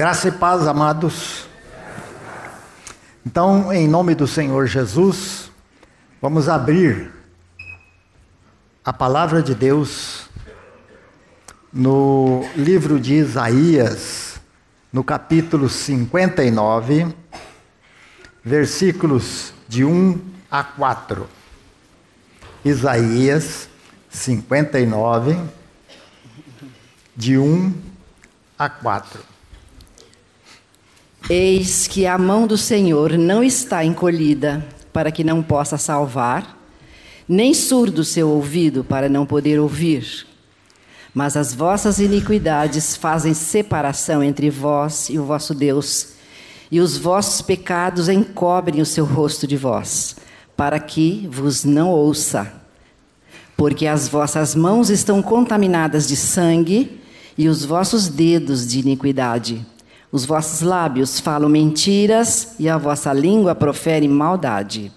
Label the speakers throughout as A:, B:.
A: Graça e paz, amados. Então, em nome do Senhor Jesus, vamos abrir a palavra de Deus no livro de Isaías, no capítulo 59, versículos de 1 a 4. Isaías 59, de 1 a 4.
B: Eis que a mão do Senhor não está encolhida para que não possa salvar, nem surdo seu ouvido para não poder ouvir. Mas as vossas iniquidades fazem separação entre vós e o vosso Deus, e os vossos pecados encobrem o seu rosto de vós, para que vos não ouça. Porque as vossas mãos estão contaminadas de sangue, e os vossos dedos de iniquidade. Os vossos lábios falam mentiras, e a vossa língua profere maldade.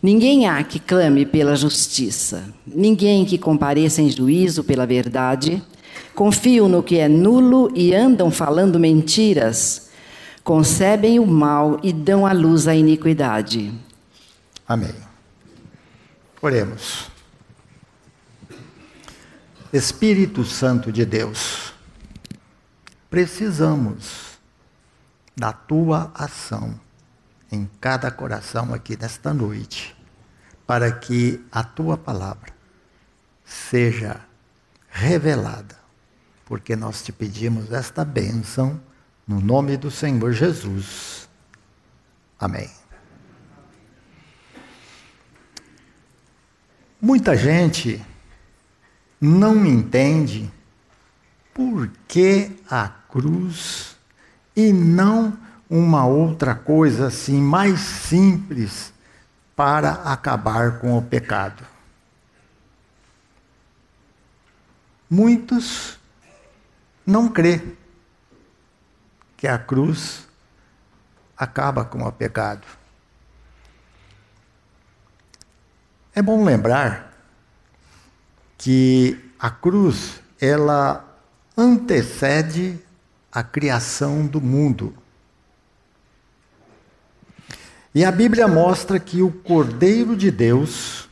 B: Ninguém há que clame pela justiça, ninguém que compareça em juízo pela verdade. Confiam no que é nulo e andam falando mentiras. Concebem o mal e dão à luz a iniquidade.
A: Amém. Oremos. Espírito Santo de Deus, precisamos da tua ação em cada coração aqui nesta noite, para que a tua palavra seja revelada, porque nós te pedimos esta bênção no nome do Senhor Jesus. Amém. Muita gente não entende por que a cruz e não uma outra coisa assim mais simples para acabar com o pecado. Muitos não crê que a cruz acaba com o pecado. É bom lembrar que a cruz, ela antecede a criação do mundo. E a Bíblia mostra que o Cordeiro de Deus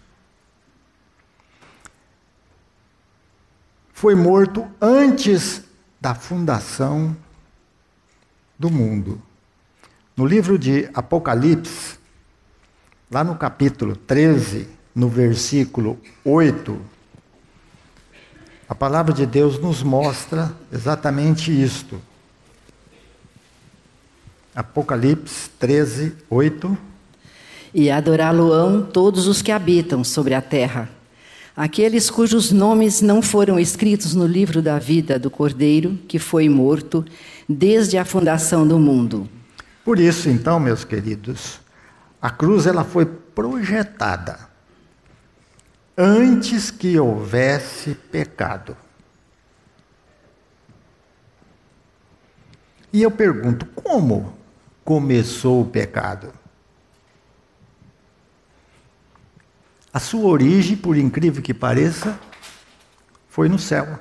A: foi morto antes da fundação do mundo. No livro de Apocalipse, lá no capítulo 13, no versículo 8, a palavra de Deus nos mostra exatamente isto. Apocalipse 13, 8.
B: E adorá-lo-ão todos os que habitam sobre a terra, aqueles cujos nomes não foram escritos no livro da vida do Cordeiro, que foi morto desde a fundação do mundo.
A: Por isso, então, meus queridos, a cruz ela foi projetada antes que houvesse pecado. E eu pergunto, como começou o pecado? A sua origem, por incrível que pareça, foi no céu.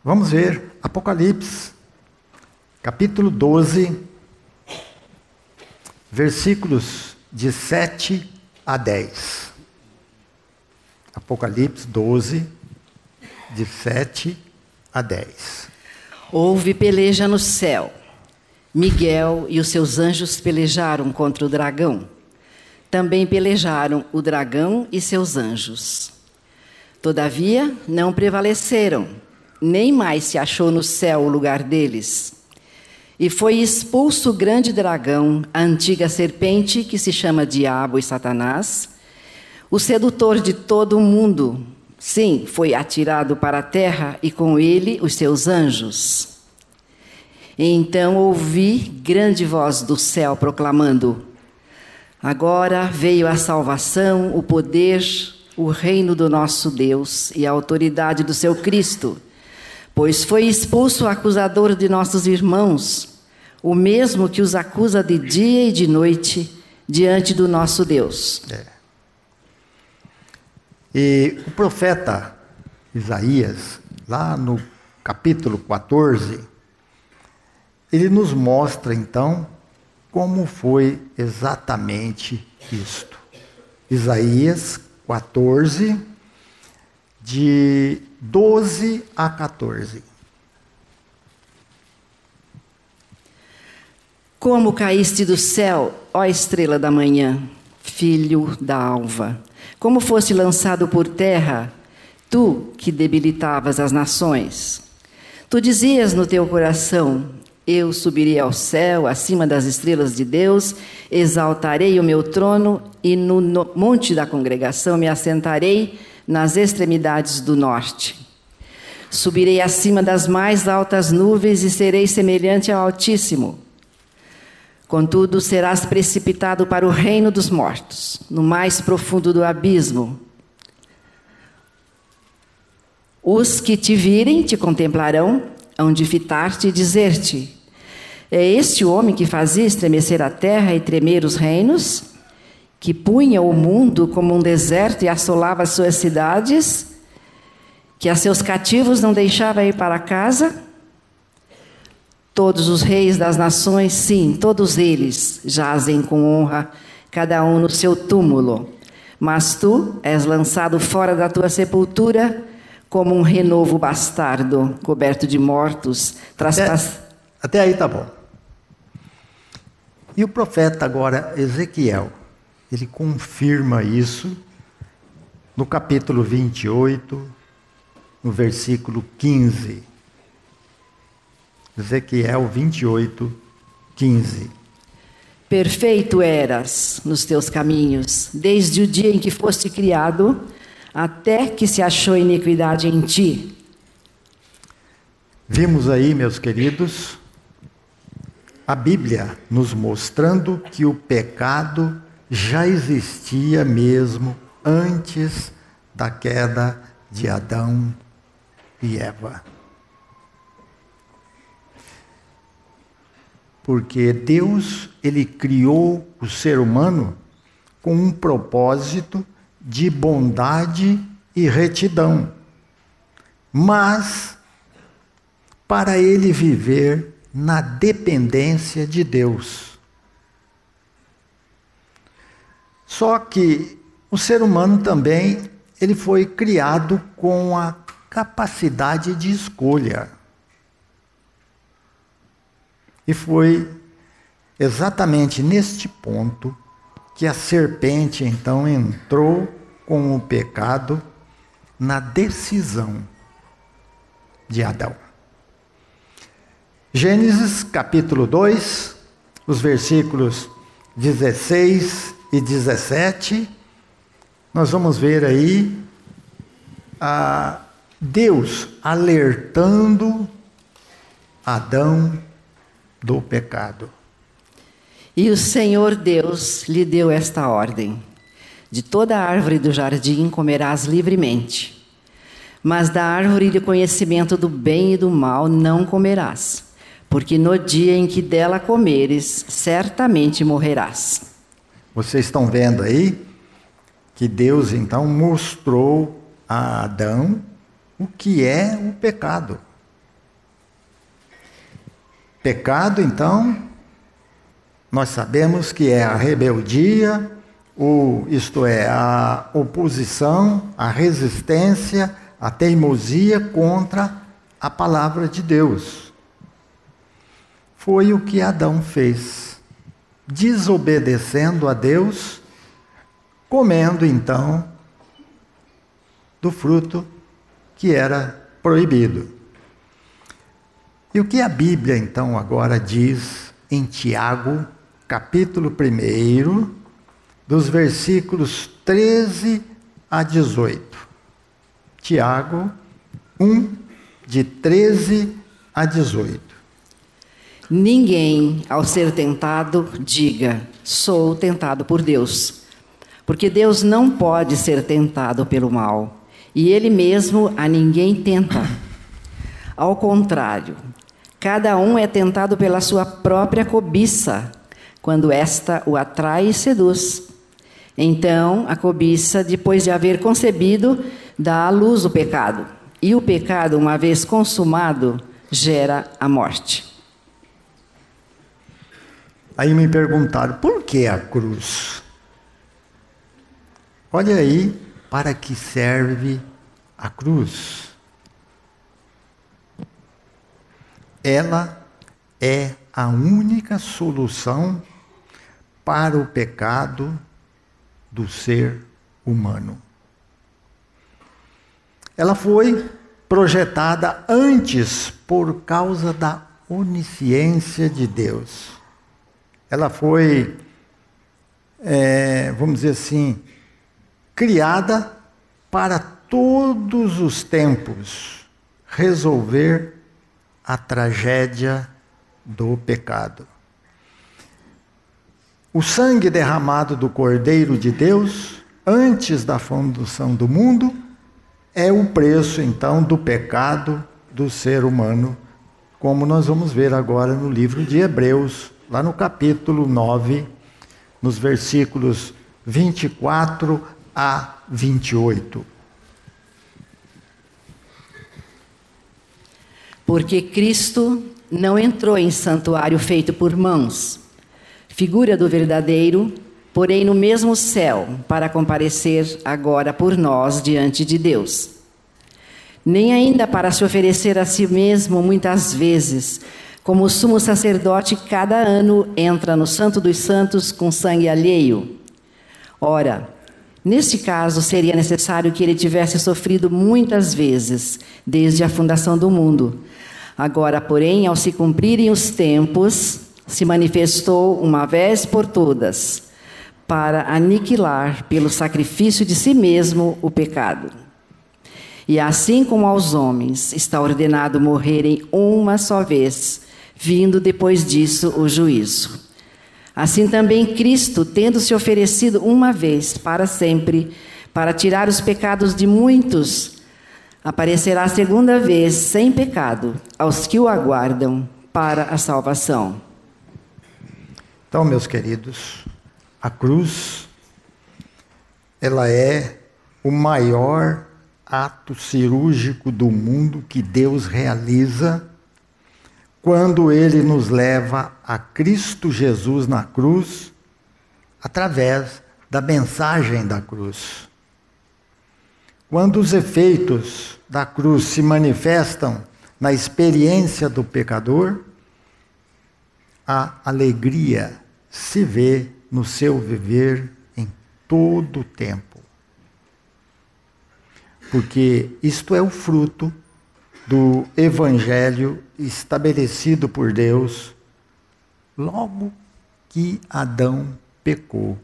A: Vamos ver Apocalipse, capítulo 12, versículos de 7 a 10. Apocalipse 12, de 7 a 10.
B: Houve peleja no céu. Miguel e os seus anjos pelejaram contra o dragão. Também pelejaram o dragão e seus anjos. Todavia, não prevaleceram, nem mais se achou no céu o lugar deles. E foi expulso o grande dragão, a antiga serpente, que se chama Diabo e Satanás, o sedutor de todo o mundo. Sim, foi atirado para a terra e com ele os seus anjos. E então ouvi grande voz do céu proclamando: agora veio a salvação, o poder, o reino do nosso Deus e a autoridade do seu Cristo. Pois foi expulso o acusador de nossos irmãos, o mesmo que os acusa de dia e de noite diante do nosso Deus.
A: E o profeta Isaías, lá no capítulo 14, ele nos mostra então como foi exatamente isto. Isaías 14, de 12 a 14.
B: Como caíste do céu, ó estrela da manhã, filho da alva, como foste lançado por terra, tu que debilitavas as nações. Tu dizias no teu coração: eu subirei ao céu, acima das estrelas de Deus, exaltarei o meu trono e no monte da congregação me assentarei nas extremidades do norte. Subirei acima das mais altas nuvens e serei semelhante ao Altíssimo. Contudo, serás precipitado para o reino dos mortos, no mais profundo do abismo. Os que te virem te contemplarão, hão de fitar-te e dizer-te: é este o homem que fazia estremecer a terra e tremer os reinos? Que punha o mundo como um deserto e assolava as suas cidades? Que a seus cativos não deixava ir para casa? Todos os reis das nações, sim, todos eles jazem com honra, cada um no seu túmulo. Mas tu és lançado fora da tua sepultura como um renovo bastardo, coberto de mortos.
A: Até aí tá bom. E o profeta agora, Ezequiel, ele confirma isso no capítulo 28, no versículo 15. Ezequiel 28, 15.
B: Perfeito eras nos teus caminhos, desde o dia em que foste criado, até que se achou iniquidade em ti.
A: Vimos aí, meus queridos, a Bíblia nos mostrando que o pecado já existia mesmo antes da queda de Adão e Eva. Porque Deus, ele criou o ser humano com um propósito de bondade e retidão, mas para ele viver na dependência de Deus. Só que o ser humano também, ele foi criado com a capacidade de escolha. E foi exatamente neste ponto que a serpente então entrou com o pecado na decisão de Adão. Gênesis capítulo 2, os versículos 16 e 17, nós vamos ver aí Deus alertando Adão do pecado.
B: E o Senhor Deus lhe deu esta ordem: de toda árvore do jardim comerás livremente, mas da árvore de conhecimento do bem e do mal não comerás, porque no dia em que dela comeres, certamente morrerás.
A: Vocês estão vendo aí que Deus então mostrou a Adão o que é o pecado. Pecado, então, nós sabemos que é a rebeldia, isto é, a oposição, a resistência, a teimosia contra a palavra de Deus. Foi o que Adão fez, desobedecendo a Deus, comendo então do fruto que era proibido. E o que a Bíblia, então, agora diz em Tiago, capítulo 1, dos versículos 13 a 18. Tiago 1, de 13 a 18.
B: Ninguém, ao ser tentado, diga: sou tentado por Deus. Porque Deus não pode ser tentado pelo mal, e Ele mesmo a ninguém tenta. Ao contrário, cada um é tentado pela sua própria cobiça, quando esta o atrai e seduz. Então, a cobiça, depois de haver concebido, dá à luz o pecado. E o pecado, uma vez consumado, gera a morte.
A: Aí me perguntaram, por que a cruz? Olha aí, para que serve a cruz? Ela é a única solução para o pecado do ser humano. Ela foi projetada antes por causa da onisciência de Deus. Ela foi, vamos dizer assim, criada para todos os tempos resolver a tragédia do pecado. O sangue derramado do Cordeiro de Deus, antes da fundação do mundo, é o preço, então, do pecado do ser humano, como nós vamos ver agora no livro de Hebreus, lá no capítulo 9, nos versículos 24 a 28.
B: Porque Cristo não entrou em santuário feito por mãos, figura do verdadeiro, porém no mesmo céu, para comparecer agora por nós diante de Deus. Nem ainda para se oferecer a si mesmo muitas vezes, como o sumo sacerdote cada ano entra no Santo dos Santos com sangue alheio. Ora, neste caso seria necessário que ele tivesse sofrido muitas vezes, desde a fundação do mundo. Agora, porém, ao se cumprirem os tempos, se manifestou uma vez por todas, para aniquilar pelo sacrifício de si mesmo o pecado. E assim como aos homens está ordenado morrerem uma só vez, vindo depois disso o juízo. Assim também Cristo, tendo se oferecido uma vez para sempre, para tirar os pecados de muitos, aparecerá a segunda vez sem pecado aos que o aguardam para a salvação.
A: Então, meus queridos, a cruz, ela é o maior ato cirúrgico do mundo que Deus realiza quando Ele nos leva a Cristo Jesus na cruz, através da mensagem da cruz. Quando os efeitos da cruz se manifestam na experiência do pecador, a alegria se vê no seu viver em todo o tempo. Porque isto é o fruto do evangelho estabelecido por Deus logo que Adão pecou.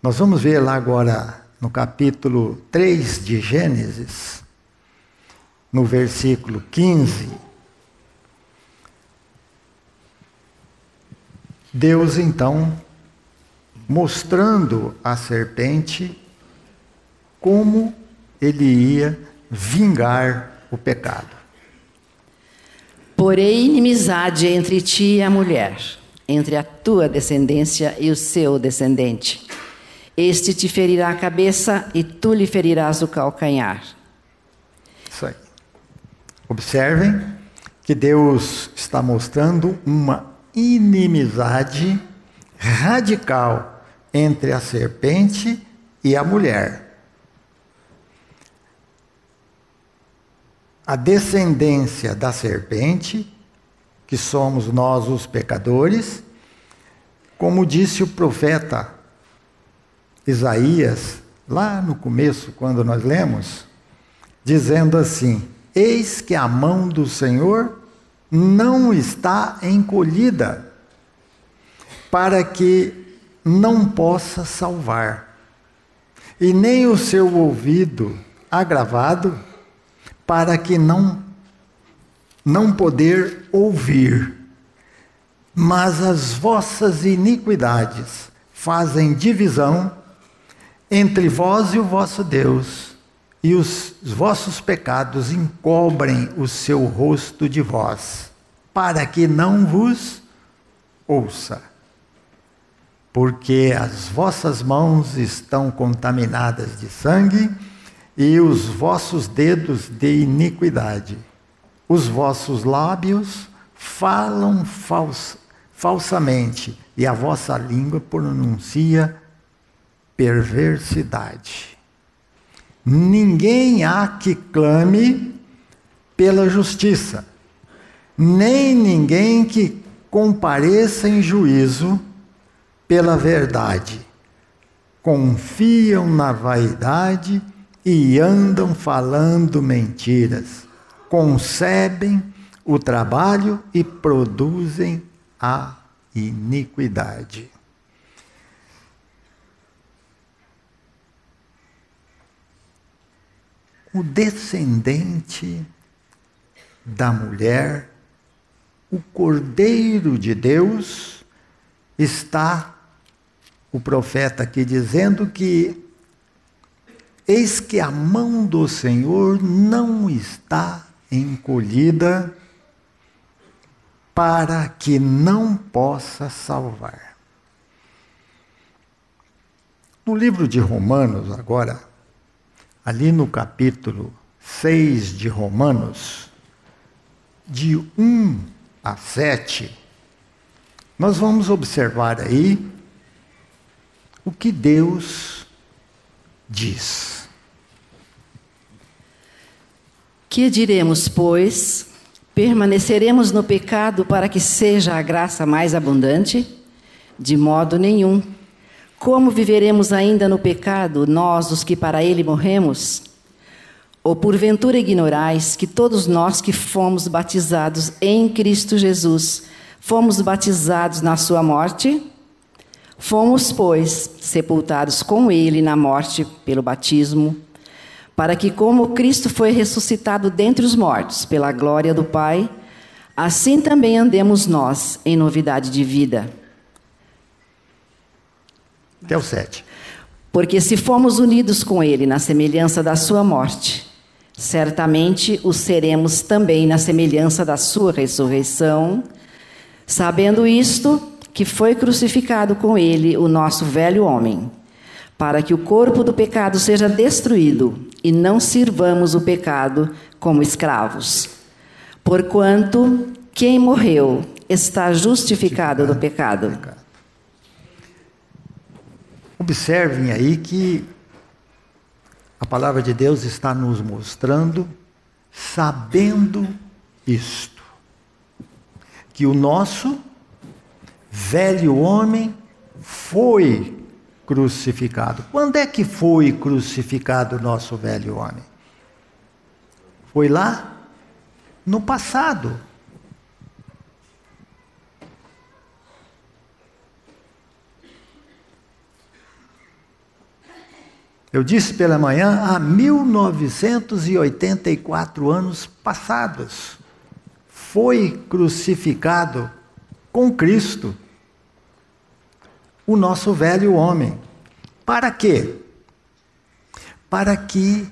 A: Nós vamos ver lá agora no capítulo 3 de Gênesis, no versículo 15, Deus então mostrando à serpente como ele ia vingar o pecado.
B: Porém, inimizade entre ti e a mulher, entre a tua descendência e o seu descendente. Este te ferirá a cabeça e tu lhe ferirás o calcanhar.
A: Isso aí. Observem que Deus está mostrando uma inimizade radical entre a serpente e a mulher. A descendência da serpente, que somos nós os pecadores, como disse o profeta Isaías, lá no começo, quando nós lemos, dizendo assim: eis que a mão do Senhor não está encolhida, para que não possa salvar, e nem o seu ouvido agravado, para que não poder ouvir. Mas as vossas iniquidades fazem divisão entre vós e o vosso Deus, e os vossos pecados encobrem o seu rosto de vós, para que não vos ouça. Porque as vossas mãos estão contaminadas de sangue, e os vossos dedos de iniquidade. Os vossos lábios falam falsamente, e a vossa língua pronuncia perversidade. Ninguém há que clame pela justiça, nem ninguém que compareça em juízo pela verdade. Confiam na vaidade e andam falando mentiras. Concebem o trabalho e produzem a iniquidade. O descendente da mulher, o Cordeiro de Deus, está o profeta aqui dizendo que eis que a mão do Senhor não está encolhida para que não possa salvar. No livro de Romanos, agora, ali no capítulo 6 de Romanos, de 1 a 7, nós vamos observar aí o que Deus diz.
B: Que diremos, pois? Permaneceremos no pecado para que seja a graça mais abundante? De modo nenhum. Como viveremos ainda no pecado, nós, os que para ele morremos? Ou porventura ignorais que todos nós que fomos batizados em Cristo Jesus, fomos batizados na sua morte? Fomos, pois, sepultados com ele na morte pelo batismo, para que, como Cristo foi ressuscitado dentre os mortos pela glória do Pai, assim também andemos nós em novidade de vida.
A: Até o 7.
B: Porque se fomos unidos com ele na semelhança da sua morte, certamente o seremos também na semelhança da sua ressurreição, sabendo isto, que foi crucificado com ele o nosso velho homem, para que o corpo do pecado seja destruído e não sirvamos o pecado como escravos. Porquanto quem morreu está justificado do pecado.
A: Observem aí que a palavra de Deus está nos mostrando, sabendo isto, que o nosso velho homem foi crucificado. Quando é que foi crucificado o nosso velho homem? Foi lá no passado. Eu disse pela manhã, há 1984 anos passados, foi crucificado com Cristo o nosso velho homem. Para quê? Para que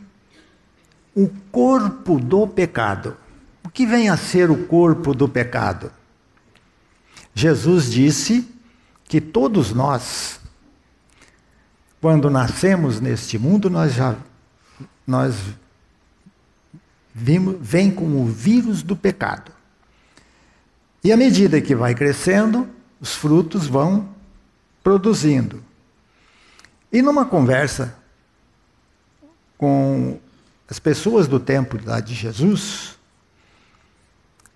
A: o corpo do pecado, o que vem a ser o corpo do pecado? Jesus disse que todos nós, quando nascemos neste mundo, nós vem com o vírus do pecado. E à medida que vai crescendo, os frutos vão produzindo. E numa conversa com as pessoas do tempo lá de Jesus,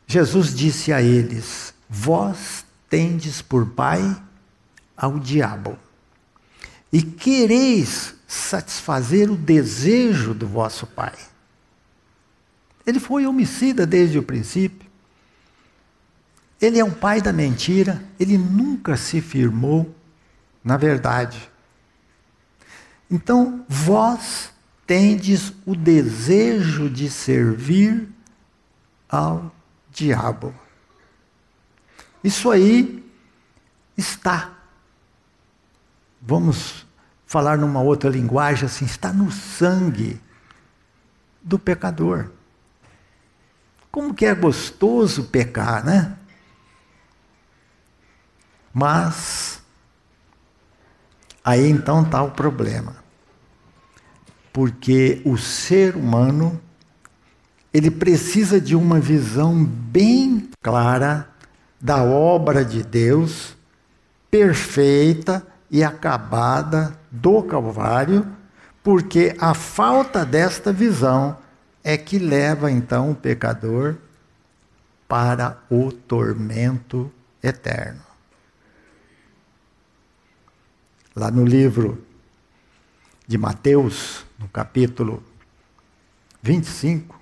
A: Jesus disse a eles: vós tendes por pai ao diabo, e quereis satisfazer o desejo do vosso pai. Ele foi homicida desde o princípio. Ele é o pai da mentira. Ele nunca se firmou na verdade. Então, vós tendes o desejo de servir ao diabo. Isso aí está, vamos falar numa outra linguagem assim, está no sangue do pecador. Como que é gostoso pecar, né? Mas aí então está o problema. porque o ser humano, ele precisa de uma visão bem clara da obra de Deus, perfeita e acabada do Calvário, porque a falta desta visão é que leva então o pecador para o tormento eterno. Lá no livro de Mateus, no capítulo 25,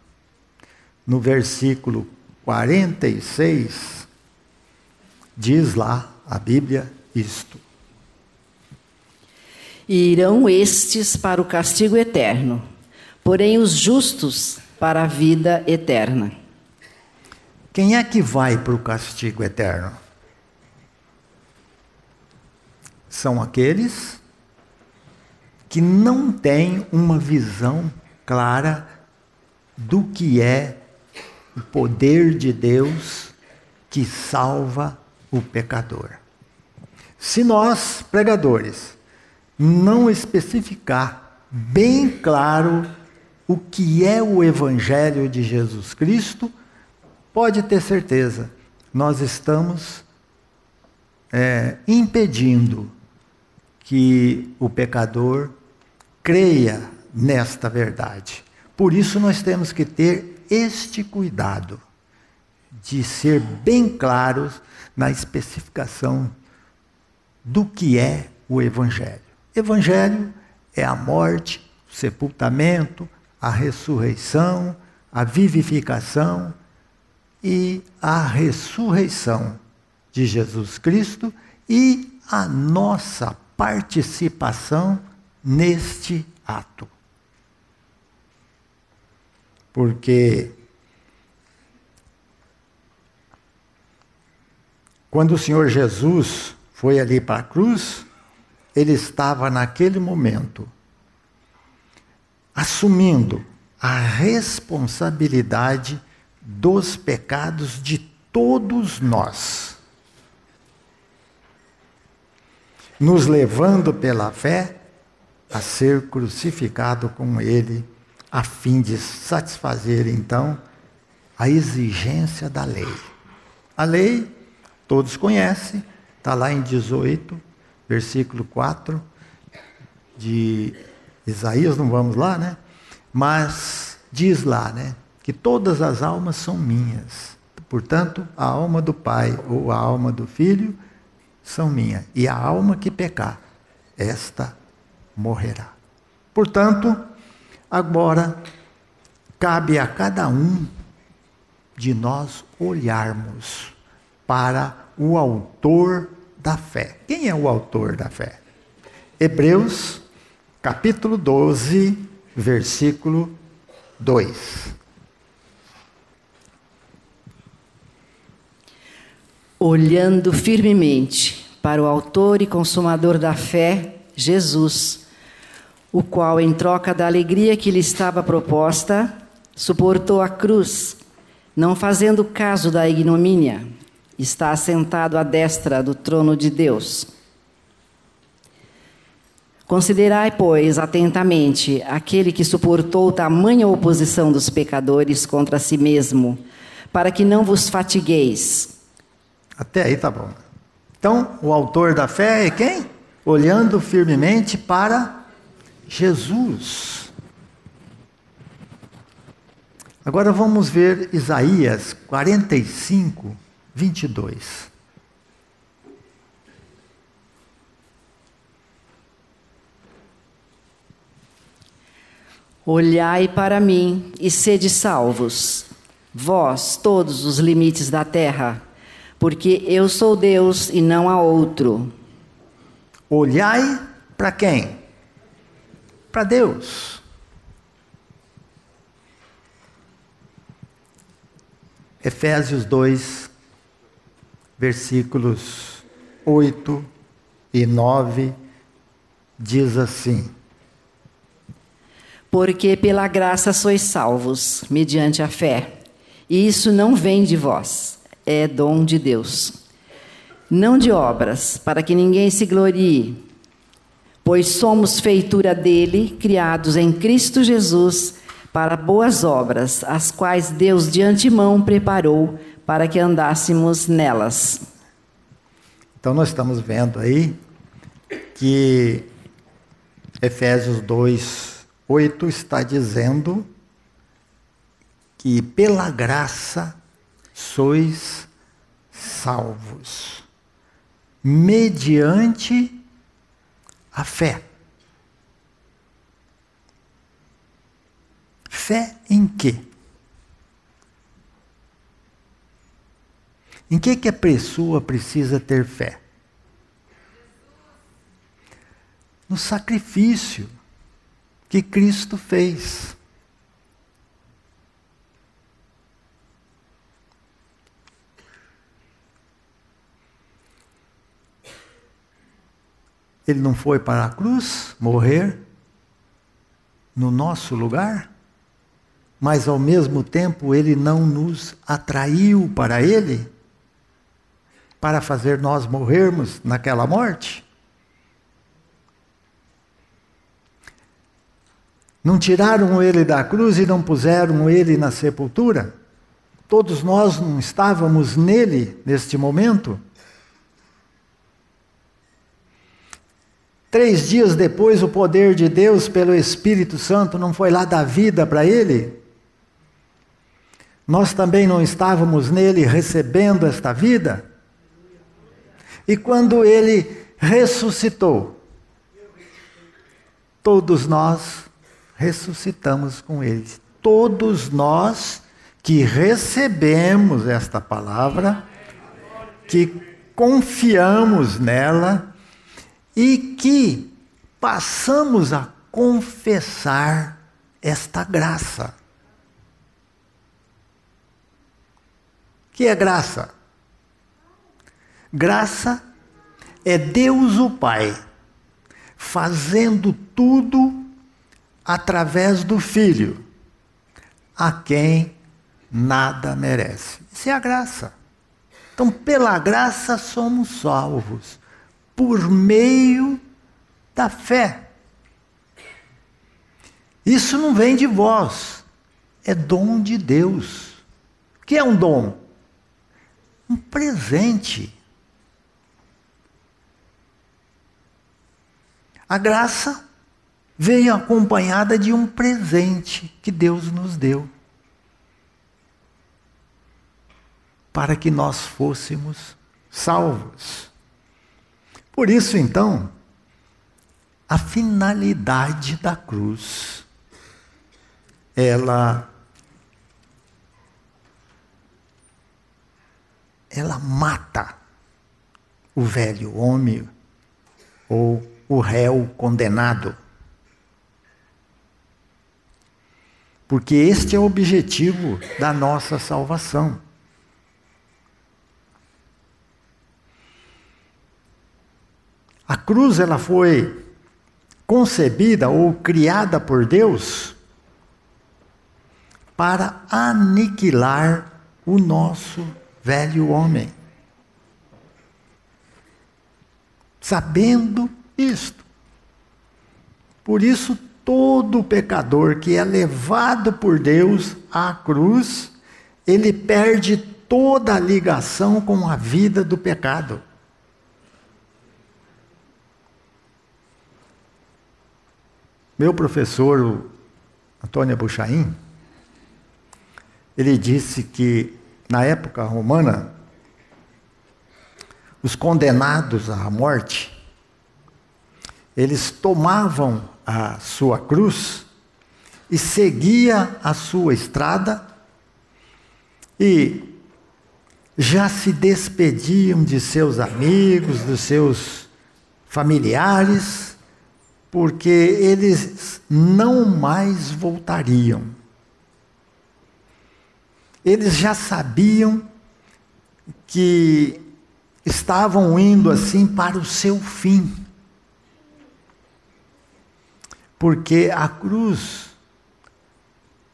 A: no versículo 46, diz lá a Bíblia isto:
B: E irão estes para o castigo eterno, porém os justos para a vida eterna.
A: Quem é que vai para o castigo eterno? São aqueles que não têm uma visão clara do que é o poder de Deus que salva o pecador. Se nós, pregadores, não especificar bem claro o que é o Evangelho de Jesus Cristo, pode ter certeza, nós estamos impedindo que o pecador creia nesta verdade. Por isso nós temos que ter este cuidado de ser bem claros na especificação do que é o Evangelho. Evangelho é a morte, o sepultamento, a ressurreição, a vivificação e a ressurreição de Jesus Cristo e a nossa participação neste ato. Porque quando o Senhor Jesus foi ali para a cruz, ele estava naquele momento assumindo a responsabilidade dos pecados de todos nós, nos levando pela fé a ser crucificado com ele, a fim de satisfazer então a exigência da lei. A lei, todos conhecem, está lá em 18, versículo 4 de Isaías, não vamos lá, né? Mas diz lá, né, que todas as almas são minhas. Portanto, a alma do Pai ou a alma do Filho são minhas. E a alma que pecar, esta morrerá. Portanto, agora cabe a cada um de nós olharmos para o autor da fé. Quem é o autor da fé? Hebreus, capítulo 12, versículo 2.
B: Olhando firmemente para o autor e consumador da fé, Jesus, o qual, em troca da alegria que lhe estava proposta, suportou a cruz, não fazendo caso da ignomínia, está assentado à destra do trono de Deus. Considerai, pois, atentamente aquele que suportou tamanha oposição dos pecadores contra si mesmo, para que não vos fatigueis.
A: Até aí tá bom. Então, o autor da fé é quem? Olhando firmemente para Jesus. Agora vamos ver Isaías 45, 22.
B: Olhai para mim e sede salvos, vós todos os limites da terra, porque eu sou Deus e não há outro.
A: Olhai para quem? Para Deus. Efésios 2, versículos 8 e 9, diz assim:
B: Porque pela graça sois salvos, mediante a fé, e isso não vem de vós, é dom de Deus. Não de obras, para que ninguém se glorie, Pois somos feitura dele, criados em Cristo Jesus, para boas obras, as quais Deus de antemão preparou para que andássemos nelas.
A: Então nós estamos vendo aí que Efésios 2:8 está dizendo que pela graça sois salvos, mediante a fé. Fé em quê? Em que a pessoa precisa ter fé? No sacrifício que Cristo fez. Ele não foi para a cruz morrer no nosso lugar, mas ao mesmo tempo ele não nos atraiu para ele, para fazer nós morrermos naquela morte. Não tiraram ele da cruz e não puseram ele na sepultura? Todos nós não estávamos nele neste momento? 3 dias depois, o poder de Deus pelo Espírito Santo não foi lá dar vida para ele? Nós também não estávamos nele recebendo esta vida? E quando ele ressuscitou, todos nós ressuscitamos com ele. Todos nós que recebemos esta palavra, que confiamos nela, e que passamos a confessar esta graça. Que é graça? Graça é Deus o Pai fazendo tudo através do Filho, a quem nada merece. Isso é a graça. Então, pela graça somos salvos, por meio da fé. Isso não vem de vós, é dom de Deus. O que é um dom? Um presente. A graça veio acompanhada de um presente que Deus nos deu, para que nós fôssemos salvos. Por isso, então, a finalidade da cruz, ela mata o velho homem ou o réu condenado. Porque este é o objetivo da nossa salvação. A cruz, ela foi concebida ou criada por Deus para aniquilar o nosso velho homem. Sabendo isto. Por isso, todo pecador que é levado por Deus à cruz, ele perde toda a ligação com a vida do pecado. Meu professor, o Antônio Buchaim, ele disse que, na época romana, os condenados à morte, eles tomavam a sua cruz e seguiam a sua estrada e já se despediam de seus amigos, dos seus familiares, porque eles não mais voltariam. Eles já sabiam que estavam indo assim para o seu fim. Porque a cruz,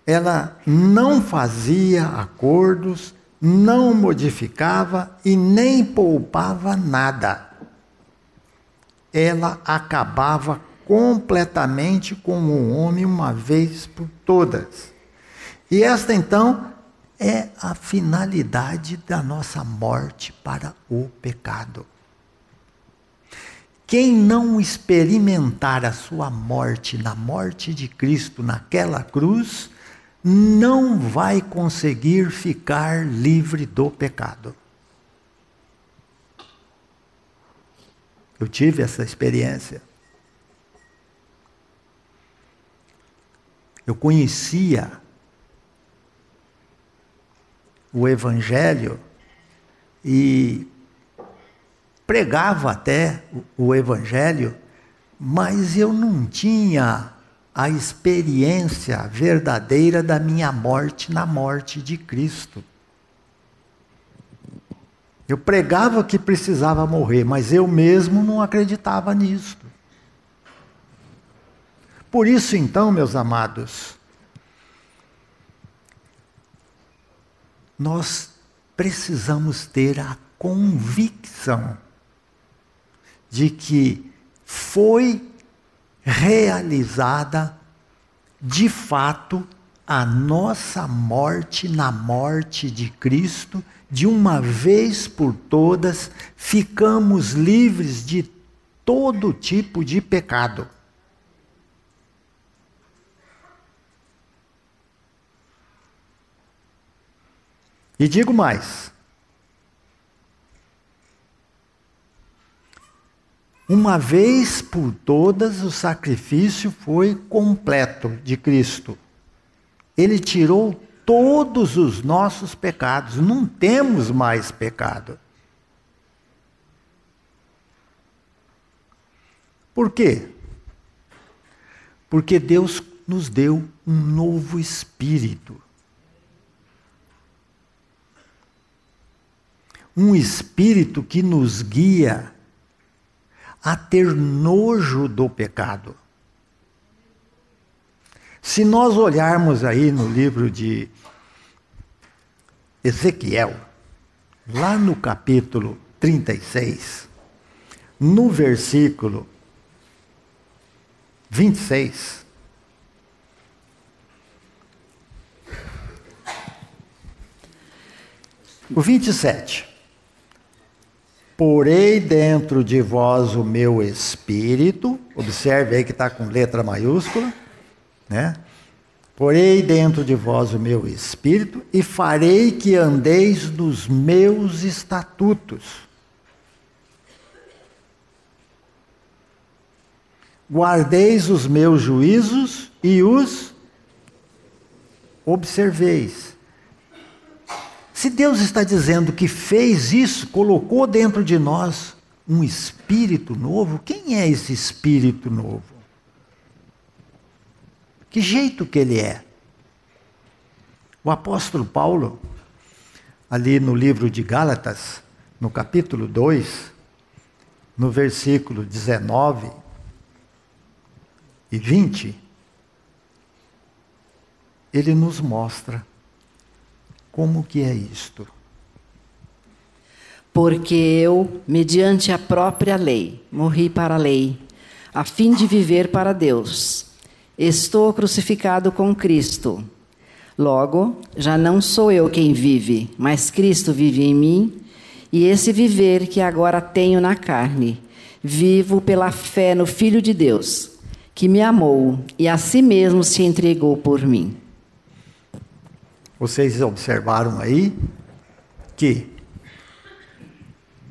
A: ela não fazia acordos, não modificava e nem poupava nada. ela acabava completamente com o homem uma vez por todas. E esta então é a finalidade da nossa morte para o pecado. Quem não experimentar a sua morte na morte de Cristo naquela cruz, não vai conseguir ficar livre do pecado. Eu tive essa experiência. Eu conhecia o Evangelho e pregava até o Evangelho, mas eu não tinha a experiência verdadeira da minha morte na morte de Cristo. Eu pregava que precisava morrer, mas eu mesmo não acreditava nisso. Por isso, então, meus amados, nós precisamos ter a convicção de que foi realizada, de fato, a nossa morte na morte de Cristo. De uma vez por todas, ficamos livres de todo tipo de pecado. E digo mais. Uma vez por todas, o sacrifício foi completo de Cristo. Ele tirou todos os nossos pecados. Não temos mais pecado. Por quê? Porque Deus nos deu um novo espírito. Um espírito que nos guia a ter nojo do pecado. Se nós olharmos aí no livro de Ezequiel, lá no capítulo 36, no versículo 26, o 27. Porei dentro de vós o meu espírito, observe aí que está com letra maiúscula, né? Porei dentro de vós o meu espírito e farei que andeis nos meus estatutos. Guardeis os meus juízos e os observeis. Se Deus está dizendo que fez isso, colocou dentro de nós um espírito novo, quem é esse espírito novo? Que jeito que ele é? O apóstolo Paulo, ali no livro de Gálatas, no capítulo 2, no versículo 19 e 20, ele nos mostra como que é isto.
B: Porque eu, mediante a própria lei, morri para a lei, a fim de viver para Deus. Estou crucificado com Cristo. Logo, já não sou eu quem vive, mas Cristo vive em mim, e esse viver que agora tenho na carne, vivo pela fé no Filho de Deus, que me amou e a si mesmo se entregou por mim.
A: Vocês observaram aí que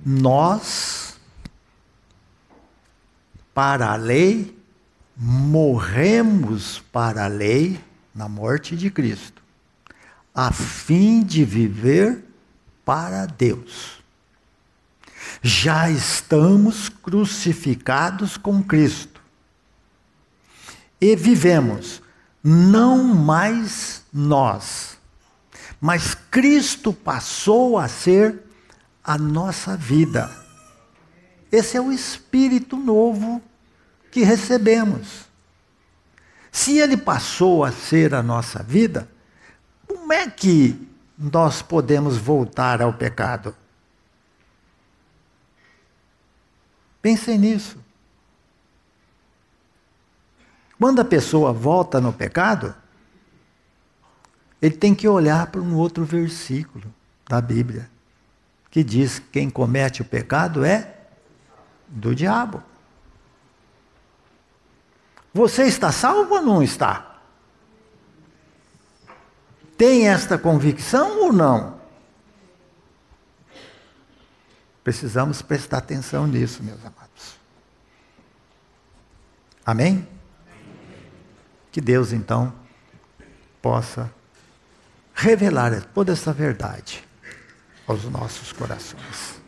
A: nós, para a lei, morremos para a lei na morte de Cristo, a fim de viver para Deus. Já estamos crucificados com Cristo e vivemos não mais nós, mas Cristo passou a ser a nossa vida. Esse é o Espírito novo que recebemos. Se Ele passou a ser a nossa vida, como é que nós podemos voltar ao pecado? Pensem nisso. Quando a pessoa volta no pecado, ele tem que olhar para um outro versículo da Bíblia, que diz que quem comete o pecado é do diabo. Você está salvo ou não está? Tem esta convicção ou não? Precisamos prestar atenção nisso, meus amados. Amém? Que Deus, então, possa revelar toda essa verdade aos nossos corações.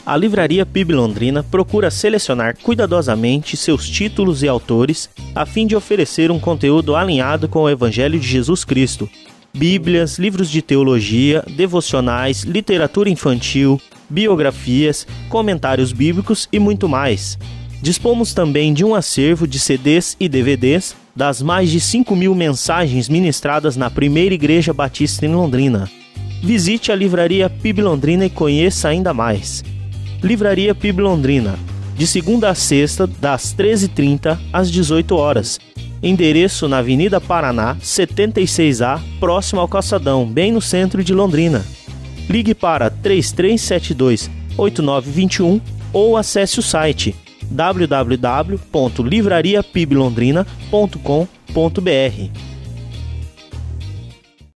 C: A Livraria PIB Londrina procura selecionar cuidadosamente seus títulos e autores a fim de oferecer um conteúdo alinhado com o Evangelho de Jesus Cristo. Bíblias, livros de teologia, devocionais, literatura infantil, biografias, comentários bíblicos e muito mais. Dispomos também de um acervo de CDs e DVDs das mais de 5.000 mensagens ministradas na Primeira Igreja Batista em Londrina. Visite a Livraria PIB Londrina e conheça ainda mais. Livraria PIB Londrina, de segunda a sexta, das 13h30 às 18 horas. Endereço na Avenida Paraná, 76A, próximo ao Calçadão, bem no centro de Londrina. Ligue para 3372-8921 ou acesse o site www.livrariapiblondrina.com.br.